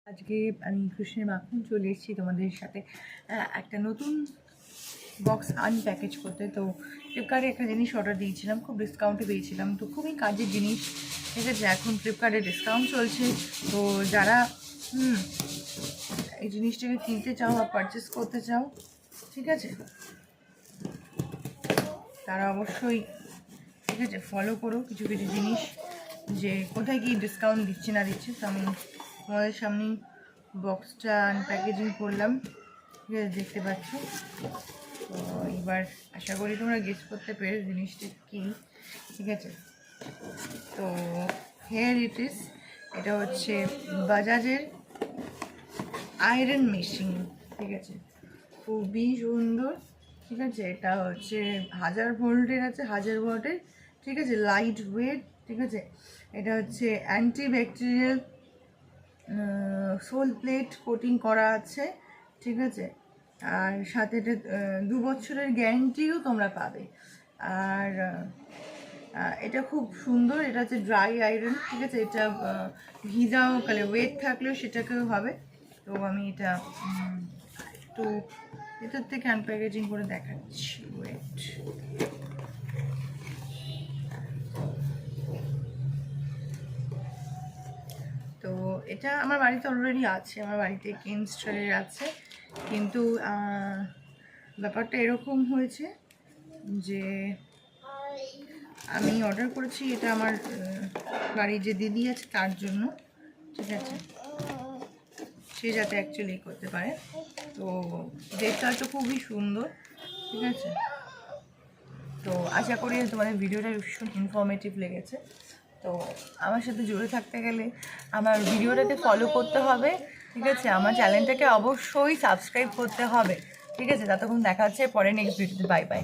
আজকে আমি কৃষ্ণের মাখন চলে এসেছি তোমাদের সাথে একটা নতুন বক্স আনপ্যাকেজ করতে। তো ফ্লিপকার্টে একটা জিনিস অর্ডার দিয়েছিলাম, খুব ডিসকাউন্টে পেয়েছিলাম, তো খুবই কাজের জিনিস। ঠিক আছে, এখন ফ্লিপকার্টে ডিসকাউন্ট চলছে, তো যারা এই জিনিসটাকে কিনতে চাও বা পারচেস করতে চাও, ঠিক আছে, তারা অবশ্যই ঠিক আছে ফলো করো কিছু কিছু জিনিস, যে কোথায় কি ডিসকাউন্ট দিচ্ছে না দিচ্ছে। তো আমি তোমাদের সামনে বক্সটা আনপ্যাকেজিং করলাম, ঠিক আছে, দেখতে পাচ্ছ। তো এবার আশা করি তোমরা গেস করতে পেরে জিনিসটা কী। ঠিক আছে, তো হেয়ার ইট ইজ, এটা হচ্ছে বাজাজের আয়রন মেশিন। ঠিক আছে, খুবই সুন্দর। ঠিক আছে, এটা হচ্ছে 1000 ভোল্টের আছে, 1000 ওয়াটের। ঠিক আছে, লাইট ওয়েট। ঠিক আছে, এটা হচ্ছে anti bacterial sole plate coating করা আছে। ঠিক আছে, আর সাথে এটা 2 বছরের গ্যারেন্টিও তোমরা পাবে। আর এটা খুব সুন্দর, এটা হচ্ছে ড্রাই আয়রন। ঠিক আছে, এটা ভিজাও কালে ওয়েট থাকলেও সেটাকেও হবে। তো আমি এটা একটু এটার থেকে আনপ্যাকেজিং করে দেখাচ্ছি, ওয়েট। তো এটা আমার বাড়িতে অলরেডি আছে, আমার বাড়িতে কিনস্টারের আছে, কিন্তু ব্যাপারটা এরকম হয়েছে যে আমি অর্ডার করেছি এটা আমার বাড়ির যে দিদি আছে তার জন্য। ঠিক আছে, সে যাতে অ্যাকচুয়ালি করতে পারে। তো দেখতে তো খুবই সুন্দর। ঠিক আছে, তো আশা করি তোমাদের ভিডিওটা ভীষণ ইনফরমেটিভ লেগেছে। তো আমার সাথে জুড়ে থাকতে গেলে আমার ভিডিওটাকে ফলো করতে হবে। ঠিক আছে, আমার চ্যানেলটাকে অবশ্যই সাবস্ক্রাইব করতে হবে। ঠিক আছে, ততক্ষণ দেখা হচ্ছে পরে নেক্সট ভিডিওতে। Bye bye.